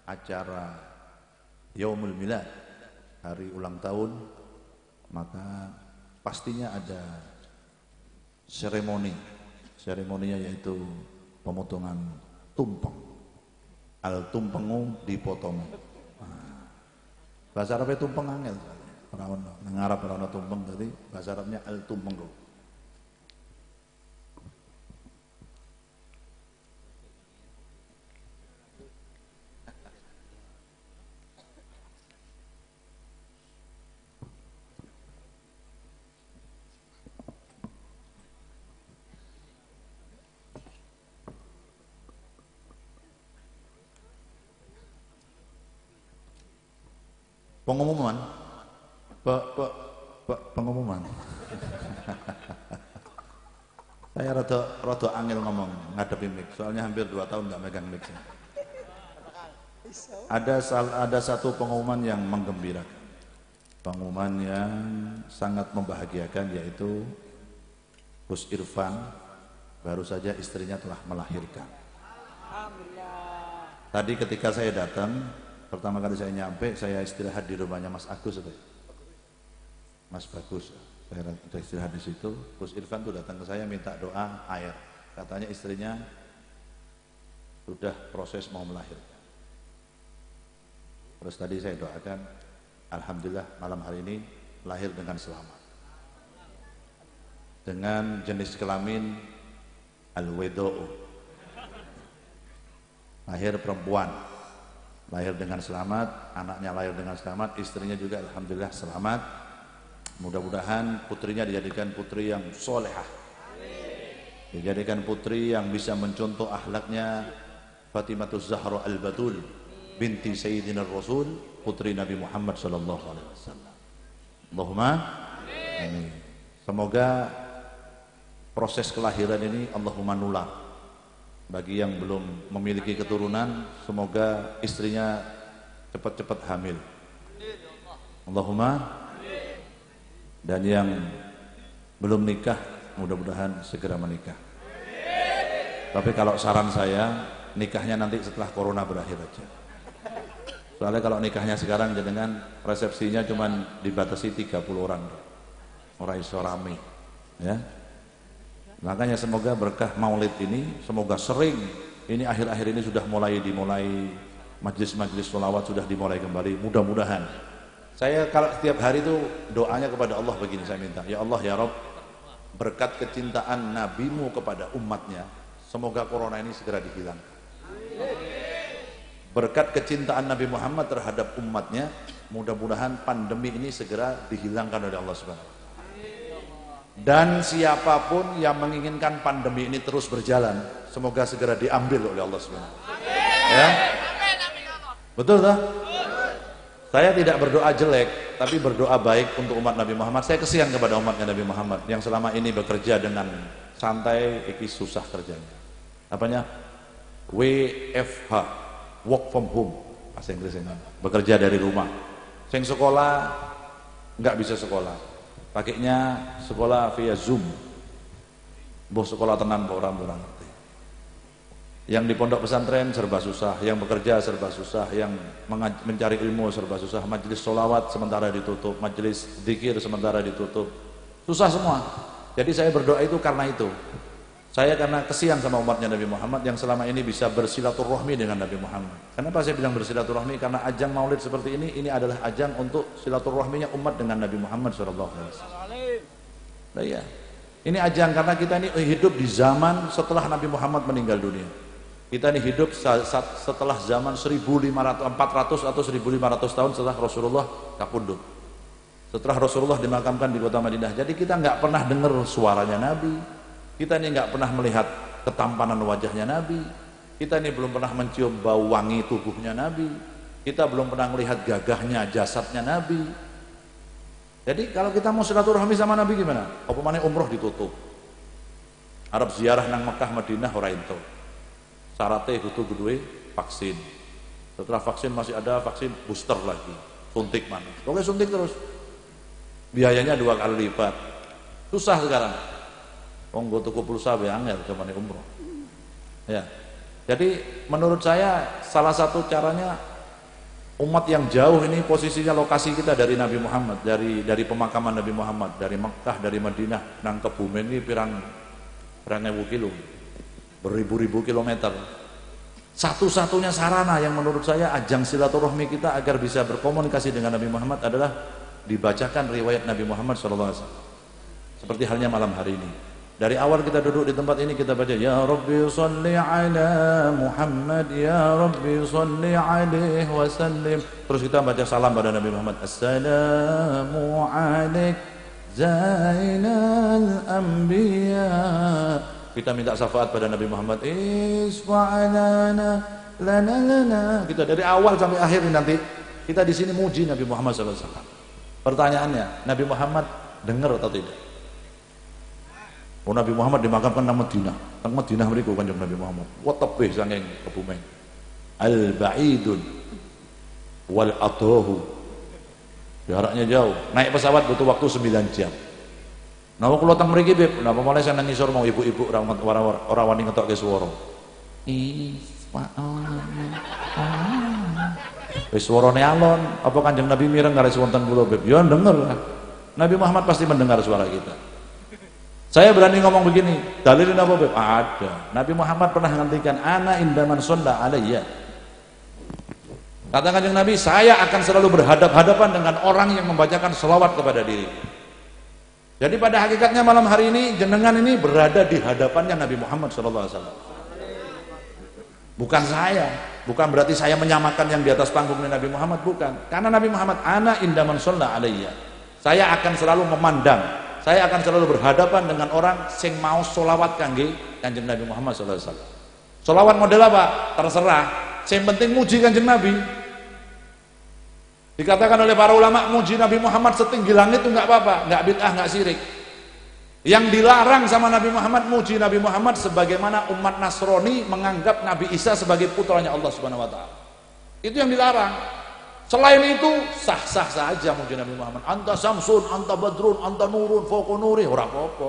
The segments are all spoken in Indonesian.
acara Yaumul Milad, hari ulang tahun, maka pastinya ada seremoninya yaitu pemotongan tumpeng. Al tumpengu dipotong. Bahasa Arabnya tumpeng angel. Orang ngarap orang tumpeng tadi bahasa Arabnya al tumpengu. Pengumuman, pengumuman. Saya rada angel ngomong ngadepi mic, soalnya hampir 2 tahun nggak megang mic. Ada satu pengumuman yang menggembirakan, pengumuman yang sangat membahagiakan, yaitu Gus Irfan baru saja istrinya telah melahirkan. Tadi ketika saya datang, pertama kali saya nyampe, saya istirahat di rumahnya Mas Agus, Mas Bagus. Saya istirahat di situ. Gus Irfan tuh datang ke saya minta doa air. Katanya istrinya sudah proses mau melahirkan. Terus tadi saya doakan, alhamdulillah malam hari ini lahir dengan selamat. Dengan jenis kelamin al-weda'u. Lahir perempuan. Lahir dengan selamat, anaknya lahir dengan selamat, istrinya juga alhamdulillah selamat. Mudah-mudahan putrinya dijadikan putri yang solehah, dijadikan putri yang bisa mencontoh akhlaknya Fatimatus Zahra Al-Batul binti Sayyidina Rasul, putri Nabi Muhammad sallallahu alaihi wasallam. Allahumma amin. Semoga proses kelahiran ini Allahumma nular. Bagi yang belum memiliki keturunan, semoga istrinya cepat-cepat hamil. Allahumma. Dan yang belum nikah, mudah-mudahan segera menikah. Tapi kalau saran saya, nikahnya nanti setelah corona berakhir aja. Soalnya kalau nikahnya sekarang dengan resepsinya cuma dibatasi 30 orang. Orang iso rame, ya. Makanya semoga berkah maulid ini, semoga sering, ini akhir-akhir ini sudah dimulai majlis-majlis sholawat sudah dimulai kembali, mudah-mudahan. Saya kalau setiap hari itu doanya kepada Allah begini, saya minta, ya Allah ya Rabb, berkat kecintaan nabimu kepada umatnya, semoga corona ini segera dihilangkan. Berkat kecintaan Nabi Muhammad terhadap umatnya, mudah-mudahan pandemi ini segera dihilangkan oleh Allah Subhanahu. Dan siapapun yang menginginkan pandemi ini terus berjalan, semoga segera diambil oleh Allah Subhanahu. Ya, betul tak? Saya tidak berdoa jelek, tapi berdoa baik untuk umat Nabi Muhammad. Saya kesian kepada umatnya Nabi Muhammad yang selama ini bekerja dengan santai, iki susah kerjanya. Apanya? WFH, work from home, bahasa Inggrisnya. Bekerja dari rumah. Sing sekolah nggak bisa sekolah. Pakainya sekolah via Zoom. Boh sekolah tenan orang ngerti. Yang di pondok pesantren serba susah, yang bekerja serba susah, yang mencari ilmu serba susah, majelis sholawat sementara ditutup, majelis zikir sementara ditutup. Susah semua. Jadi saya berdoa itu karena itu. Saya karena kesian sama umatnya Nabi Muhammad yang selama ini bisa bersilaturahmi dengan Nabi Muhammad. Kenapa saya bilang bersilaturahmi? Karena ajang maulid seperti ini adalah ajang untuk silaturahminya umat dengan Nabi Muhammad SAW. Nah, iya. Ini ajang karena kita ini hidup di zaman setelah Nabi Muhammad meninggal dunia. Kita ini hidup setelah zaman 400 atau 1500 tahun setelah Rasulullah kapundhut. Setelah Rasulullah dimakamkan di kota Madinah. Jadi kita nggak pernah dengar suaranya Nabi. Kita ini nggak pernah melihat ketampanan wajahnya Nabi. Kita ini belum pernah mencium bau wangi tubuhnya Nabi. Kita belum pernah melihat gagahnya jasadnya Nabi. Jadi kalau kita mau silaturahmi sama Nabi gimana? Apa mana umroh ditutup. Arab ziarah nang Mekah Madinah ora ento. Syaratnya kudu vaksin. Setelah vaksin masih ada vaksin booster lagi. Suntik mana? Oke suntik terus. Biayanya 2 kali lipat. Susah sekarang. Nggo tuku pulsa wae angel zamane umroh. Ya. Jadi menurut saya salah satu caranya Umat yang jauh ini posisinya lokasi kita dari Nabi Muhammad, dari pemakaman Nabi Muhammad, dari Mekkah, dari Madinah, nang Kebumen ini pirang ewu kilo, beribu-ribu kilometer. Satu-satunya sarana yang menurut saya ajang silaturahmi kita agar bisa berkomunikasi dengan Nabi Muhammad adalah dibacakan riwayat Nabi Muhammad SAW. Seperti halnya malam hari ini. Dari awal kita duduk di tempat ini kita baca ya Rabbi sholli ala Muhammad ya Rabbi sholli alaihi wasallim. Terus kita baca salam pada Nabi Muhammad. Assalamu alaik zainal anbiya. Kita minta syafaat pada Nabi Muhammad. Isfa'alana lana. Kita dari awal sampai akhir nanti kita di sini muji Nabi Muhammad SAW. Pertanyaannya, Nabi Muhammad dengar atau tidak? Oh, Nabi Muhammad dimakamkan nang Madinah. Nang Madinah mriku Kanjeng Nabi Muhammad. Wa tebih saking Kebumen. Al-ba'idun wal adahu. Jaraknya jauh. Naik pesawat butuh waktu 9 jam. Nah, kula teng mriki, Beb, napa mulai saya nang ngisor mau ibu-ibu ora wani ngetokke swara. Wis swarane alon, apa Kanjeng Nabi mireng karo wonten kula, Beb? Ya denger. Nabi Muhammad pasti mendengar suara kita. Saya berani ngomong begini, dalilin apa, Beb? Ada. Nabi Muhammad pernah ngantikan ana indaman shalla alayya. Kata Kanjeng Nabi, saya akan selalu berhadap-hadapan dengan orang yang membacakan selawat kepada diri. Jadi pada hakikatnya malam hari ini jenengan ini berada di hadapannya Nabi Muhammad SAW. Bukan saya, bukan berarti saya menyamakan yang di atas panggung Nabi Muhammad, bukan. Karena Nabi Muhammad ana indaman shalla alayya. Saya akan selalu memandang, saya akan selalu berhadapan dengan orang sing mau sholawat kangge Kanjeng Nabi Muhammad SAW. Sholawat model apa? Terserah. Yang penting muji Kanjeng Nabi. Dikatakan oleh para ulama, muji Nabi Muhammad setinggi langit itu nggak apa-apa, nggak bid'ah, nggak syirik. Yang dilarang sama Nabi Muhammad, muji Nabi Muhammad sebagaimana umat Nasrani menganggap Nabi Isa sebagai putranya Allah Subhanahu Wa Taala. Itu yang dilarang. Selain itu sah-sah saja muji Nabi Muhammad. Anta Samsun, anta Badrun, anta Nurun, fauqa nuri, ora apa-apa.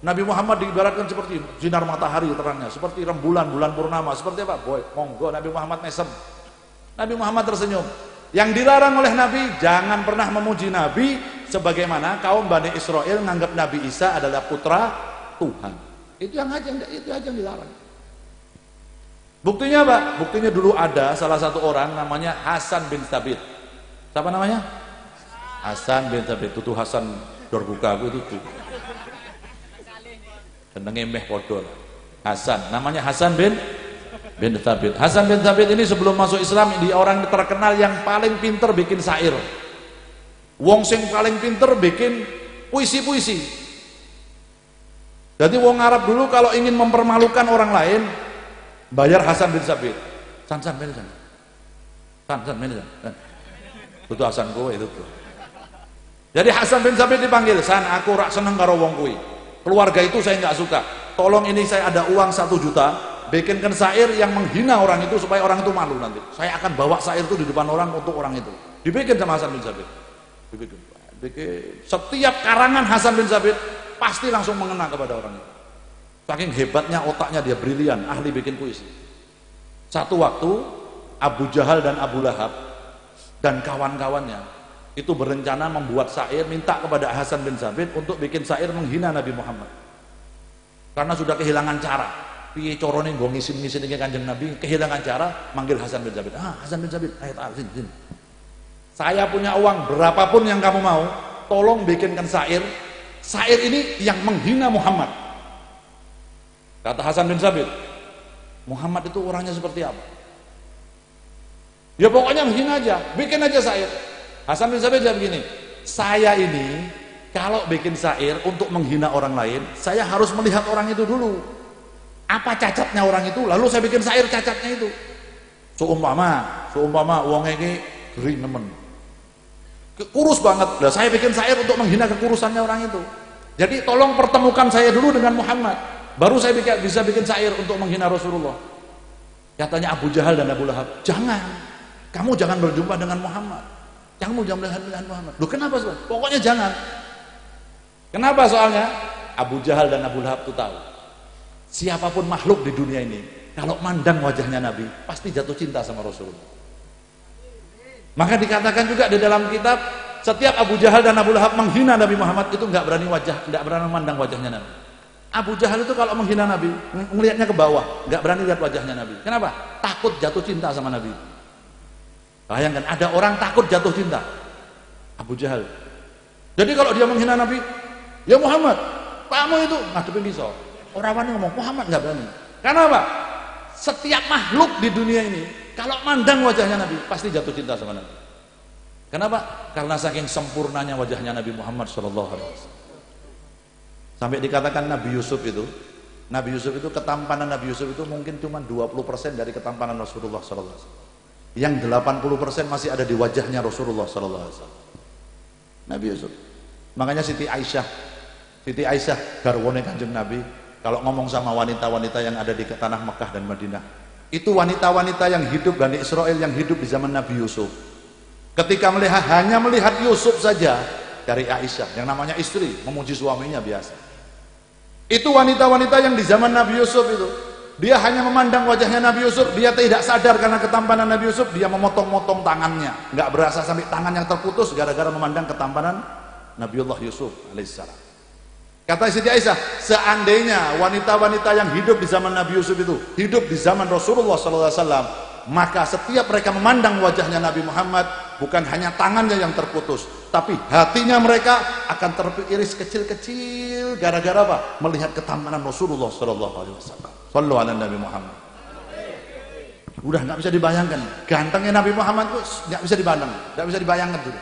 Nabi Muhammad diibaratkan seperti sinar matahari terangnya, seperti rembulan bulan purnama, seperti apa? Boy, monggo Nabi Muhammad mesem. Nabi Muhammad tersenyum. Yang dilarang oleh Nabi, jangan pernah memuji Nabi sebagaimana kaum Bani Israel menganggap Nabi Isa adalah putra Tuhan. Itu aja yang dilarang. Buktinya apa? Buktinya dulu ada salah satu orang namanya Hasan bin Thabit. Siapa namanya? Hasan bin Thabit. Tutu Hasan Dorbuka itu tuh. Jenenge meh padha. Hasan, namanya Hasan bin Thabit. Hasan bin Thabit ini sebelum masuk Islam dia orang terkenal yang paling pinter bikin syair. Wong sing paling pinter bikin puisi-puisi. Jadi wong Arab dulu kalau ingin mempermalukan orang lain bayar Hasan bin Thabit. San Itu Hasan kowe itu tuh. Jadi Hasan bin Thabit dipanggil, "San, aku rak seneng karo wong kuwi. Keluarga itu saya nggak suka. Tolong ini saya ada uang 1 juta, bikinkan syair yang menghina orang itu supaya orang itu malu nanti. Saya akan bawa syair itu di depan orang untuk orang itu." Dibikin sama Hasan bin Thabit. Bikin. Setiap karangan Hasan bin Thabit pasti langsung mengena kepada orang itu. Saking hebatnya otaknya, dia brilian, ahli bikin puisi. Satu waktu Abu Jahal dan Abu Lahab dan kawan-kawannya itu berencana membuat syair minta kepada Hasan bin Thabit untuk bikin syair menghina Nabi Muhammad. Karena sudah kehilangan cara. Piye carane nggo ngisin-ngisin iki Kanjeng Nabi, kehilangan cara, manggil Hasan bin Thabit. Hasan bin Thabit, ayo sini. Saya punya uang berapapun yang kamu mau, tolong bikinkan syair. Syair ini yang menghina Muhammad. Kata Hasan bin Thabit, Muhammad itu orangnya seperti apa? Ya pokoknya menghina aja, bikin aja syair. Hasan bin Thabit jawab begini, saya ini kalau bikin syair untuk menghina orang lain, saya harus melihat orang itu dulu. Apa cacatnya orang itu, lalu saya bikin syair cacatnya itu. Seumpama wong iki gering nemen. Kurus banget. Lah saya bikin syair untuk menghina kekurusannya orang itu. Jadi tolong pertemukan saya dulu dengan Muhammad. Baru saya bisa bikin syair untuk menghina Rasulullah. Katanya Abu Jahal dan Abu Lahab, "Jangan. Kamu jangan berjumpa dengan Muhammad. Kamu jangan melihat dengan Muhammad." Loh, kenapa? Pokoknya jangan. Kenapa soalnya? Abu Jahal dan Abu Lahab itu tahu. Siapapun makhluk di dunia ini, kalau mandang wajahnya Nabi, pasti jatuh cinta sama Rasulullah. Maka dikatakan juga di dalam kitab, setiap Abu Jahal dan Abu Lahab menghina Nabi Muhammad itu nggak berani memandang wajahnya Nabi. Abu Jahal itu kalau menghina Nabi, melihatnya ke bawah, nggak berani lihat wajahnya Nabi. Kenapa? Takut jatuh cinta sama Nabi. Bayangkan ada orang takut jatuh cinta. Abu Jahal. Jadi kalau dia menghina Nabi, ya Muhammad, kamu itu ngadepin pisau. Orang wani ngomong Muhammad nggak berani. Karena apa? Setiap makhluk di dunia ini kalau mandang wajahnya Nabi pasti jatuh cinta sama Nabi. Kenapa? Karena saking sempurnanya wajahnya Nabi Muhammad SAW. Sampai dikatakan Nabi Yusuf itu ketampanan Nabi Yusuf itu mungkin cuma 20% dari ketampanan Rasulullah SAW. Yang 80% masih ada di wajahnya Rasulullah SAW. Nabi Yusuf. Makanya Siti Aisyah garwane Kanjeng Nabi, kalau ngomong sama wanita-wanita yang ada di tanah Mekah dan Madinah, itu wanita-wanita yang hidup Bani Israel yang hidup di zaman Nabi Yusuf. Ketika hanya melihat Yusuf saja, dari Aisyah yang namanya istri memuji suaminya biasa. Itu wanita-wanita yang di zaman Nabi Yusuf itu, dia hanya memandang wajahnya Nabi Yusuf, dia tidak sadar karena ketampanan Nabi Yusuf, dia memotong-motong tangannya, nggak berasa sampai tangan yang terputus gara-gara memandang ketampanan Nabiullah Yusuf alaihissalam. Kata Siti Aisyah, seandainya wanita-wanita yang hidup di zaman Nabi Yusuf itu hidup di zaman Rasulullah SAW, maka setiap mereka memandang wajahnya Nabi Muhammad, bukan hanya tangannya yang terputus, tapi hatinya mereka akan teriris kecil-kecil gara-gara apa? Melihat ketampanan Rasulullah SAW. Sallu ala Nabi Muhammad. Udah nggak bisa dibayangkan, gantengnya Nabi Muhammad itu nggak bisa dipandang, nggak bisa dibayangkan juga.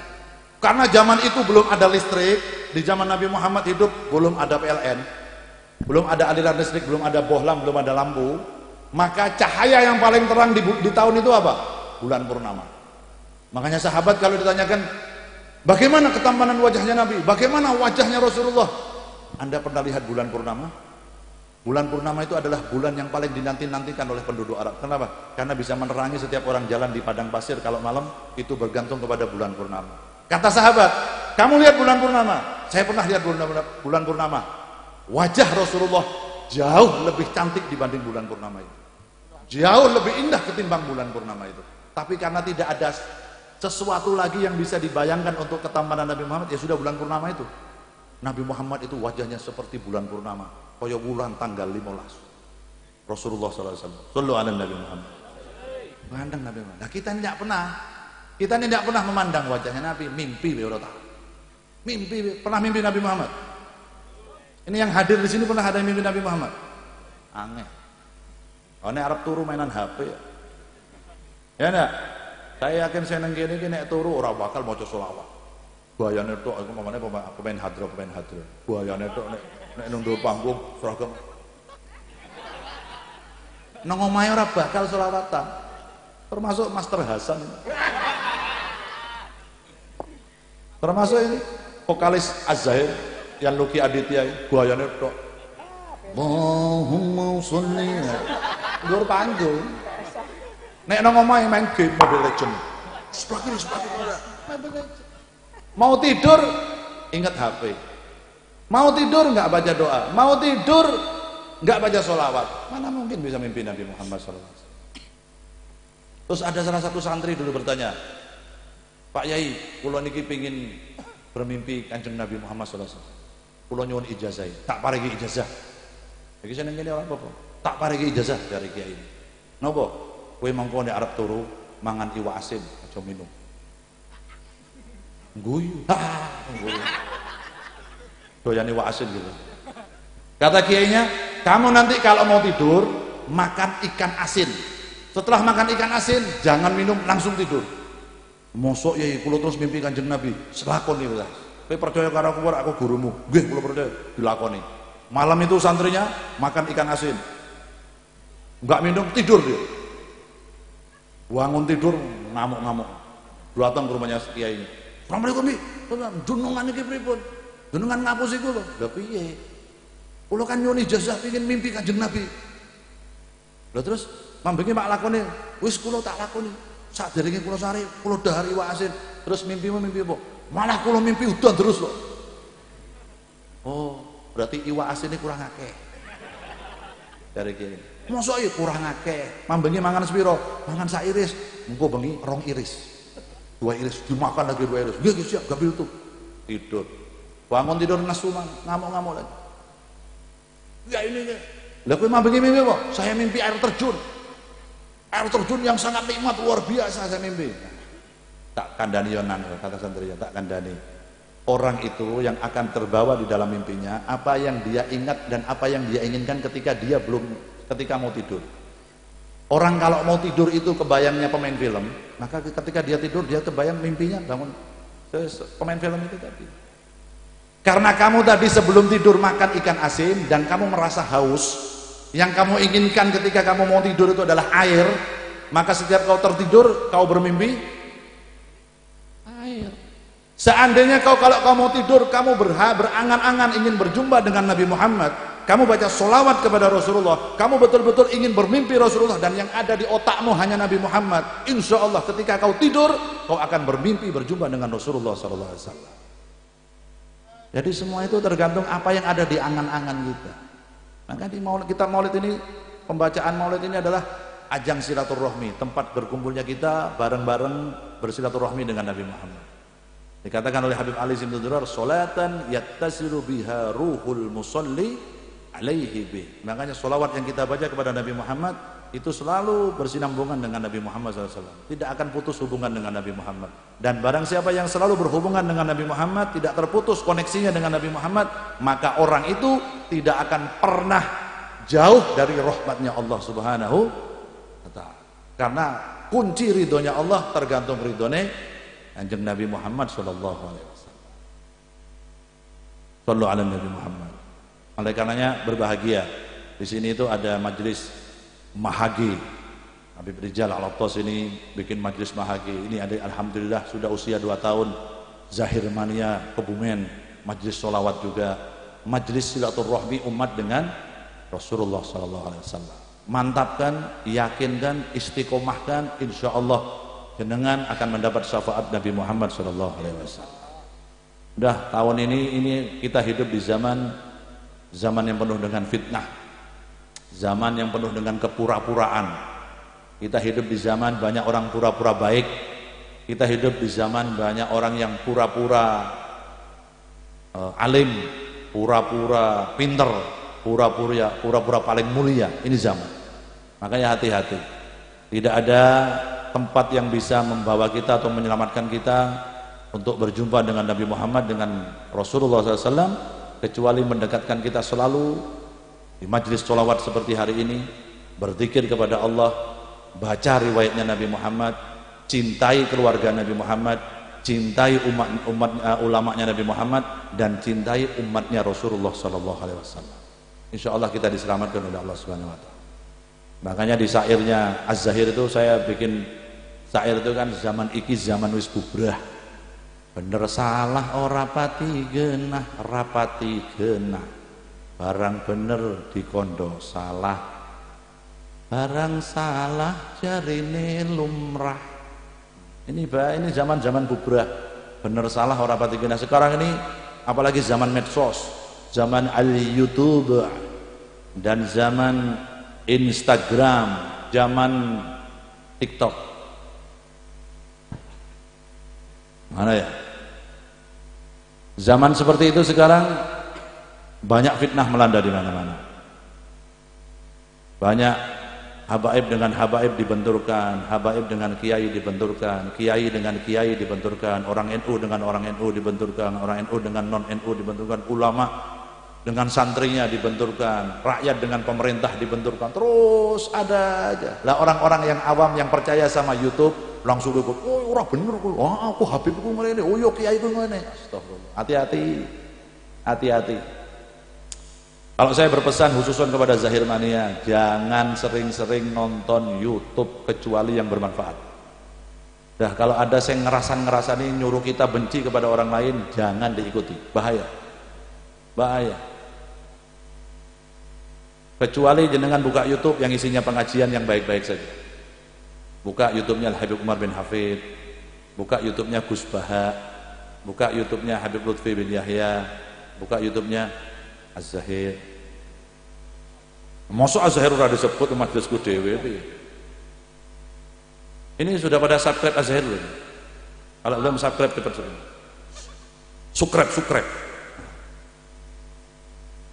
Karena zaman itu belum ada listrik, di zaman Nabi Muhammad hidup belum ada PLN, belum ada aliran listrik, belum ada bohlam, belum ada lampu. Maka cahaya yang paling terang di tahun itu apa? Bulan purnama. Makanya sahabat kalau ditanyakan, bagaimana ketampanan wajahnya Nabi? Bagaimana wajahnya Rasulullah? Anda pernah lihat bulan purnama? Bulan purnama itu adalah bulan yang paling dinanti-nantikan oleh penduduk Arab. Kenapa? Karena bisa menerangi setiap orang jalan di padang pasir kalau malam, itu bergantung kepada bulan purnama. Kata sahabat, kamu lihat bulan purnama? Saya pernah lihat bulan purnama. Wajah Rasulullah jauh lebih cantik dibanding bulan purnama itu. Jauh lebih indah ketimbang bulan purnama itu. Tapi karena tidak ada sesuatu lagi yang bisa dibayangkan untuk ketampanan Nabi Muhammad, ya sudah bulan purnama itu. Nabi Muhammad itu wajahnya seperti bulan purnama, kaya bulan tanggal 15. Rasulullah SAW. Sallu ala Nabi Muhammad. Memandang Nabi Muhammad. Nah, kita tidak pernah memandang wajahnya Nabi. Mimpi pernah mimpi Nabi Muhammad. Ini yang hadir di sini pernah ada yang mimpi Nabi Muhammad? Aneh. Ini Arab turu mainan HP ya. Ya enggak? Saya yakin saya nang kene iki nek turu ora bakal maca selawat. Bayane tok aku mamane pemain hadro. Bayane tok nek nunduk panggung seragam. Nang omahe ora bakal selawatan. Termasuk Master Hasan. Termasuk ini vokalis Az-Zahir yang Luki Aditya, bayane tok. Allahumma sholli dhuwur panggung. Nek nang omahe main game Mobile Legend. Sebagai mau tidur ingat HP. Mau tidur enggak baca doa. Mau tidur enggak baca sholawat. Mana mungkin bisa mimpi Nabi Muhammad SAW. Terus ada salah satu santri dulu bertanya, Pak Yai, kula niki pengin bermimpi Kanjeng Nabi Muhammad SAW. Kula nyuwun ijazah. Tak paringi ijazah. Iki seneng kene ora apa-apa. Tak paringi ijazah dari kiai. Napa? Kowe mangko nek arep turu mangan iwak asin, aja minum. Guyu. Guyu. Doyan iwak asin gitu. Kata kiainya, kamu nanti kalau mau tidur makan ikan asin. Setelah makan ikan asin, jangan minum, langsung tidur. Mosok ya kula terus mimpi Kanjeng Nabi, selakoni lah. Kowe percaya karo aku gurumu. Nggih, kula percaya, dilakoni. Malam itu santrinya makan ikan asin. Enggak minum, tidur dia. Bangun tidur ngamuk-ngamuk. Datang ke rumahnya kiai. Assalamualaikum Bi. Dunungan iki pripun? Dunungan ngapus iku lho. Lha piye? Kula kan nyuwun ijazah pengin mimpi Kanjeng Nabi. Lha terus mambengi mak lakone, wis kula tak lakoni. Saderenge kula sare, kula dahar iwak asin. Terus mimpimu mimpi apa? Malah kula mimpi udan terus kok. Oh, berarti iwak asinnya kurang akeh. Dari kiai. Mosok ya kurang akeh. Mambengi mangan sepiro? Mangan sak iris. Engko bengi rong iris. 2 iris, dimakan lagi 2 iris. Iya, siap, gak tuh. Tidur. Bangun tidur nasuman, ngamuk-ngamuk lagi. Ya ini ya. Lah kowe mimpi mimpi apa? Saya mimpi air terjun. Air terjun yang sangat nikmat, luar biasa saya mimpi. Tak kandani yonan, kata santri, tak kandani. Orang itu yang akan terbawa di dalam mimpinya, apa yang dia ingat dan apa yang dia inginkan ketika mau tidur. Orang kalau mau tidur itu kebayangnya pemain film, maka ketika dia tidur dia kebayang mimpinya bangun pemain film itu tadi. Karena kamu tadi sebelum tidur makan ikan asin dan kamu merasa haus, yang kamu inginkan ketika kamu mau tidur itu adalah air, maka setiap kau tertidur kau bermimpi air. Seandainya kalau kau mau tidur kamu berangan-angan ingin berjumpa dengan Nabi Muhammad, kamu baca sholawat kepada Rasulullah, kamu betul-betul ingin bermimpi Rasulullah dan yang ada di otakmu hanya Nabi Muhammad, insya Allah ketika kau tidur kau akan bermimpi berjumpa dengan Rasulullah SAW. Jadi semua itu tergantung apa yang ada di angan-angan kita. Maka di maulid ini, pembacaan maulid ini adalah ajang silaturahmi, tempat berkumpulnya kita bareng-bareng bersilaturahmi dengan Nabi Muhammad. Dikatakan oleh Habib Ali Ibn Durar, "Sholatan yattasilu biha ruhul musalli alaihi bih." Makanya sholawat yang kita baca kepada Nabi Muhammad itu selalu bersinambungan dengan Nabi Muhammad SAW. Tidak akan putus hubungan dengan Nabi Muhammad. Dan barang siapa yang selalu berhubungan dengan Nabi Muhammad, tidak terputus koneksinya dengan Nabi Muhammad, maka orang itu tidak akan pernah jauh dari rahmatnya Allah Subhanahu wa ta'ala. Karena kunci ridhonya Allah tergantung ridhonya Kanjeng Nabi Muhammad sallallahu alaihi wasallam. Shallu ala Nabi Muhammad. Oleh karenanya berbahagia. Di sini itu ada majelis Mahagi. Habib Rijal Al-Attas ini bikin majelis Mahagi. Ini ada alhamdulillah sudah usia 2 tahun. Zahir Mania Kebumen, majelis sholawat juga. Majelis silaturahmi umat dengan Rasulullah sallallahu alaihi wasallam. Mantapkan, yakinkan, istiqomahkan, insyaallah jenengan akan mendapat syafaat Nabi Muhammad sallallahu alaihi wasallam. Udah tahun ini kita hidup di zaman yang penuh dengan fitnah, zaman yang penuh dengan kepura-puraan. Kita hidup di zaman banyak orang pura-pura baik. Kita hidup di zaman banyak orang yang pura-pura alim, pura-pura pinter, pura-pura paling mulia. Ini zaman. Makanya hati-hati. Tidak ada tempat yang bisa membawa kita atau menyelamatkan kita untuk berjumpa dengan Nabi Muhammad, dengan Rasulullah SAW, kecuali mendekatkan kita selalu di majelis sholawat seperti hari ini, berzikir kepada Allah, baca riwayatnya Nabi Muhammad, cintai keluarga Nabi Muhammad, cintai ulamanya Nabi Muhammad, dan cintai umatnya Rasulullah SAW. Insya Allah kita diselamatkan oleh Allah Subhanahu Wa Taala. Makanya di syairnya Az-Zahir itu saya bikin syair itu kan, zaman iki zaman wis bubrah, bener salah ora pati genah, rapati genah, barang bener dikondo salah, barang salah jarine lumrah. Ini zaman bubrah, bener salah ora pati genah. Sekarang ini apalagi zaman medsos, zaman al-YouTube dan zaman Instagram, zaman TikTok. Mana ya? Zaman seperti itu sekarang banyak fitnah melanda di mana-mana. Banyak habaib dengan habaib dibenturkan, habaib dengan kiai dibenturkan, kiai dengan kiai dibenturkan, orang NU dengan orang NU dibenturkan, orang NU dengan non NU dibenturkan, ulama dengan santrinya dibenturkan, rakyat dengan pemerintah dibenturkan, terus ada aja. Lah orang-orang yang awam yang percaya sama YouTube langsung ikut, oh orang bener, oh aku Habibku ngene, oh yo kiaiku ngene. Astagfirullah. Hati-hati. Kalau saya berpesan khususan kepada Zahir Mania, jangan sering-sering nonton YouTube kecuali yang bermanfaat. Dah kalau ada yang ngerasa nih nyuruh kita benci kepada orang lain, jangan diikuti, bahaya. Kecuali jenengan buka YouTube yang isinya pengajian yang baik-baik saja. Buka YouTube-nya Habib Umar bin Hafid, buka YouTube-nya Gus Baha, buka YouTube-nya Habib Lutfi bin Yahya, buka YouTube-nya Az-Zahir. Mosok Az-Zahir ora disebut majelisku dhewe piye? Ini sudah pada subscribe Az-Zahir belum? Kalau belum subscribe cepat subscribe.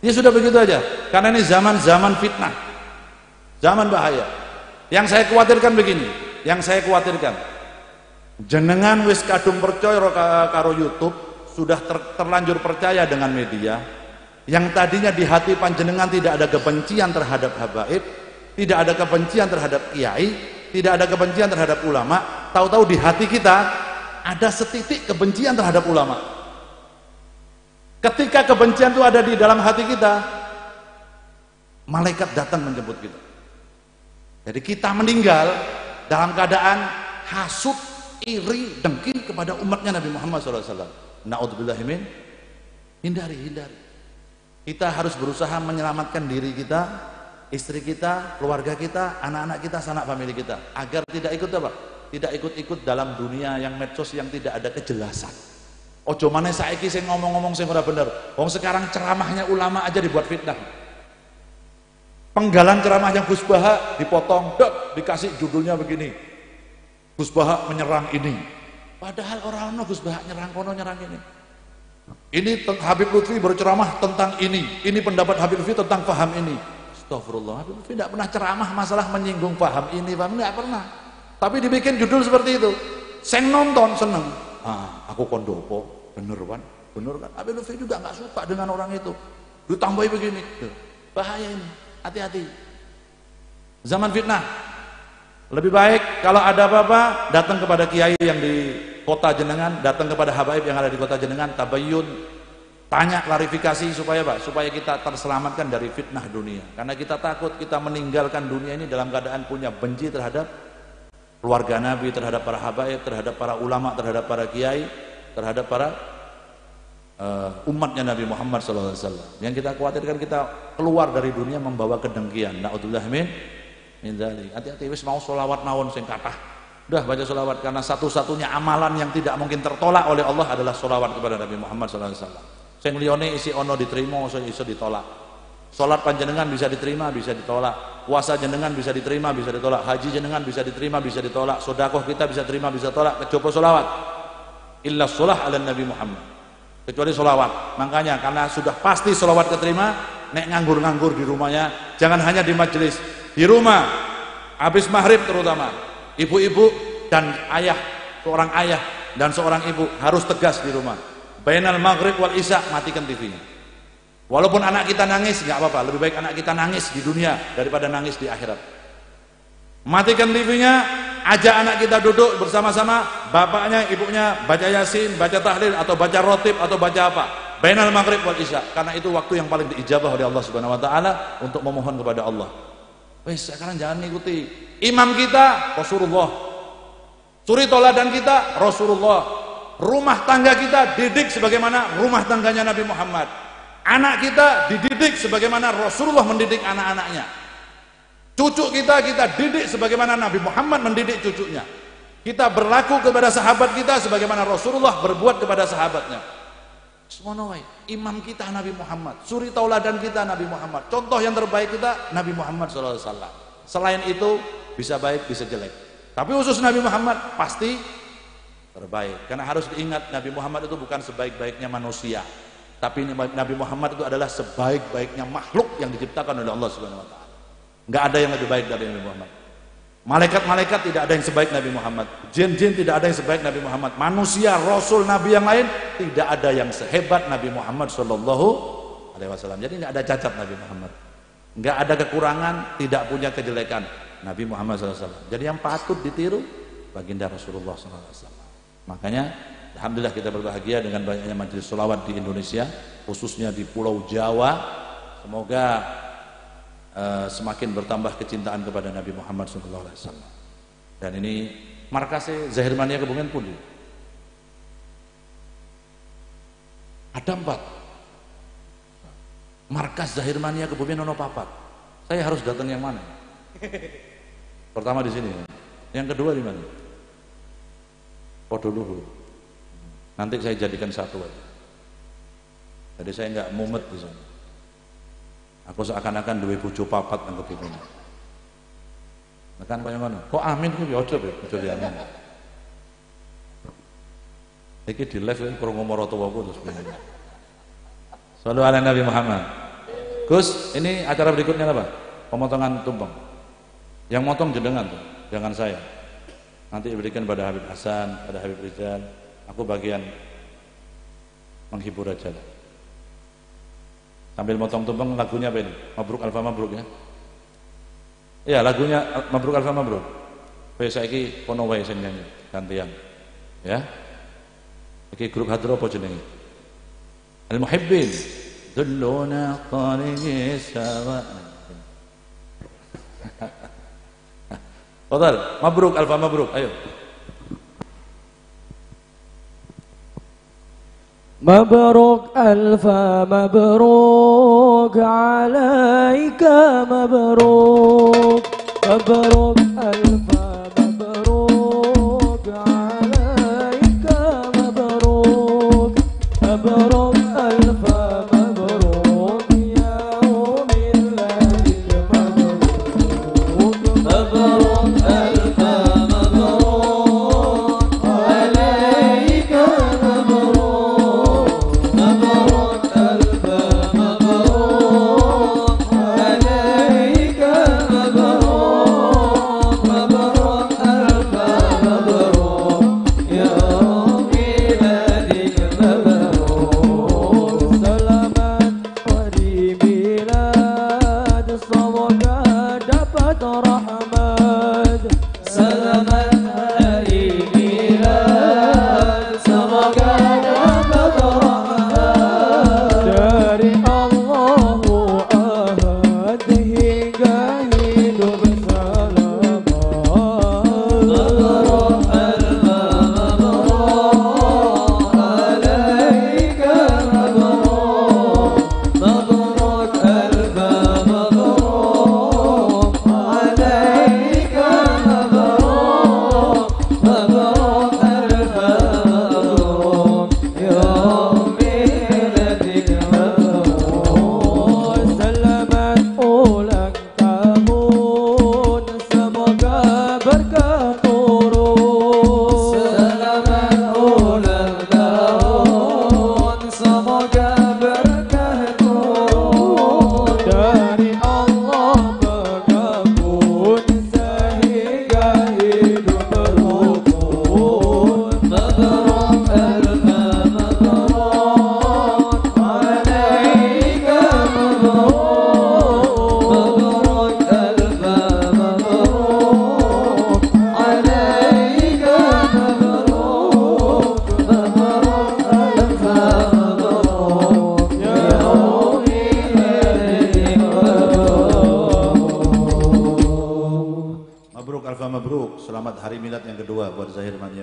Ya sudah begitu aja. Karena ini zaman fitnah, zaman bahaya. Yang saya khawatirkan begini, jenengan wis kadung percaya karo YouTube, sudah terlanjur percaya dengan media. Yang tadinya di hati panjenengan tidak ada kebencian terhadap habaib, tidak ada kebencian terhadap kiai, tidak ada kebencian terhadap ulama, tahu-tahu di hati kita ada setitik kebencian terhadap ulama. Ketika kebencian itu ada di dalam hati kita, malaikat datang menjemput kita. Jadi kita meninggal dalam keadaan hasud, iri, dengki kepada umatnya Nabi Muhammad SAW. Na'udzubillahi min, hindari. Kita harus berusaha menyelamatkan diri kita, istri kita, keluarga kita, anak-anak kita, sanak famili kita, agar tidak ikut apa? Tidak ikut-ikut dalam dunia yang medsos yang tidak ada kejelasan. Ojo maneh saiki sing ngomong-ngomong sing ora bener. Wong sekarang ceramahnya ulama aja dibuat fitnah. Penggalan ceramahnya Gus Baha dipotong, dikasih judulnya begini. Gus Baha menyerang ini. Padahal orang-orang Gus Baha nyerang kono nyerang ini. Ini Habib Lutfi berceramah tentang ini pendapat Habib Lutfi tentang paham ini. Astagfirullah, Habib Lutfi tidak pernah ceramah masalah menyinggung paham ini, paham enggak pernah. Tapi dibikin judul seperti itu. Seng nonton seneng. Aku kondopo, bener kan? Habib Lutfi juga nggak suka dengan orang itu. Ditambahi begini, bahaya ini, hati-hati. Zaman fitnah. Lebih baik kalau ada apa-apa datang kepada kiai yang di kota jenengan, datang kepada habaib yang ada di kota jenengan, tabayyun, tanya klarifikasi supaya apa? Supaya kita terselamatkan dari fitnah dunia. Karena kita takut kita meninggalkan dunia ini dalam keadaan punya benci terhadap keluarga Nabi, terhadap para habaib, terhadap para ulama, terhadap para kiai, terhadap para umatnya Nabi Muhammad SAW. Yang kita khawatirkan kita keluar dari dunia membawa kedengkian. Na'udzubillah min dzalik. Hati-hati wis mau sholawat mawon sing kathah. Udah baca sholawat, karena satu-satunya amalan yang tidak mungkin tertolak oleh Allah adalah sholawat kepada Nabi Muhammad SAW. Sing liyane isi ono diterima, iso ditolak. Sholat panjenengan bisa diterima, bisa ditolak. Puasa jenengan bisa diterima, bisa ditolak. Haji jenengan bisa diterima, bisa ditolak. Sedekah kita bisa terima, bisa tolak. Kecuali sholawat. Illa sholah ala Nabi Muhammad. Kecuali sholawat. Makanya karena sudah pasti sholawat keterima, nek nganggur-nganggur di rumahnya, jangan hanya di majelis, di rumah, habis maghrib terutama. Ibu-ibu dan ayah, seorang ayah dan seorang ibu harus tegas di rumah. Bainal maghrib wal isya, matikan TV-nya. Walaupun anak kita nangis, nggak apa-apa. Lebih baik anak kita nangis di dunia daripada nangis di akhirat. Matikan TV-nya, ajak anak kita duduk bersama-sama, bapaknya, ibunya baca yasin, baca tahlil atau baca rotib atau baca apa. Bainal maghrib wal isya, karena itu waktu yang paling diijabah oleh Allah Subhanahu Wa Taala untuk memohon kepada Allah. Wes sekarang jangan mengikuti imam kita Rasulullah, suri toladan kita Rasulullah, rumah tangga kita didik sebagaimana rumah tangganya Nabi Muhammad, anak kita dididik sebagaimana Rasulullah mendidik anak-anaknya, cucu kita didik sebagaimana Nabi Muhammad mendidik cucunya, kita berlaku kepada sahabat kita sebagaimana Rasulullah berbuat kepada sahabatnya. Semono wae. Imam kita Nabi Muhammad, suri tauladan kita Nabi Muhammad, contoh yang terbaik kita Nabi Muhammad SAW. Selain itu bisa baik bisa jelek, tapi khusus Nabi Muhammad pasti terbaik. Karena harus diingat Nabi Muhammad itu bukan sebaik-baiknya manusia, tapi Nabi Muhammad itu adalah sebaik-baiknya makhluk yang diciptakan oleh Allah Subhanahu Wa Taala. Nggak ada yang lebih baik dari Nabi Muhammad. Malaikat-malaikat tidak ada yang sebaik Nabi Muhammad, jin-jin tidak ada yang sebaik Nabi Muhammad, manusia, rasul, nabi yang lain tidak ada yang sehebat Nabi Muhammad Sallallahu Alaihi Wasallam. Jadi nggak ada cacat Nabi Muhammad, nggak ada kekurangan, tidak punya kejelekan Nabi Muhammad SAW. Jadi yang patut ditiru baginda Rasulullah SAW. Makanya alhamdulillah kita berbahagia dengan banyaknya majelis sholawat di Indonesia, khususnya di Pulau Jawa. Semoga semakin bertambah kecintaan kepada Nabi Muhammad SAW. Dan ini markasnya Zahir Mania Kebumen pun ada 4 markas Zahir Mania Kebumen ono 4. Saya harus datang yang mana? Pertama di sini, yang kedua di mana? Podo dulu. Nanti saya jadikan satu aja. Jadi saya nggak mumet di sana. Aku seakan-akan duwe bojo 4 nang kepingin. Tekan kaya ngono. Kok amin ku ya aja ya, aja amin. Iki di live ini kurang ngomong rotowaku terus begini. Sallu ala Nabi Muhammad. Gus, ini acara berikutnya apa? Pemotongan tumpeng. Yang motong jenengan tuh, jangan saya. Nanti diberikan pada Habib Hasan, pada Habib Rizal. Aku bagian menghibur aja lah. Sambil motong tumpeng, lagunya apa ini? Mabruk Alfa Mabruk ya. Iya, lagunya Mabruk Alfa Mabruk. Saiki kono wae sing nyanyi gantian. Ya. Iki grup hadro apa jenenge? Al Muhibbin. Dulluna qarihi sawa. Fadal, Mabruk Alfa Mabruk, ayo. مبروك ألف مبروك عليك مبروك مبروك ألف مبروك عليك مبروك مبروك ألف مبروك يا ملتك مبروك مبروك ألف مبروك عليك مبروك مبروك ألف مبروك عليك مبروك مبروك ألف مبروك يا ميلادك مبروك سلامات ودي ميلاد semoga dapat rahmat selamat hari milad semoga dapat rahmat dari Allahu Ahad hingga hidup selamat mabruk alfa mabruk alaika mabruk mabruk alfa mabruk alaika mabruk mabruk alfa mabruk ya miladik mabruk selamat ulang tahun semoga berkah turun selamat ulang tahun semoga berkah turun dari Allah berkabut sehingga hidup berukun mabruk alfa mabruk alaika mabruk mabruk alfa mabruk alaika mabruk mabruk alfa mabruk ya miladik mabruk Mabruk Alfa Mabruk. Selamat hari milad yang kedua buat Zahir Mania.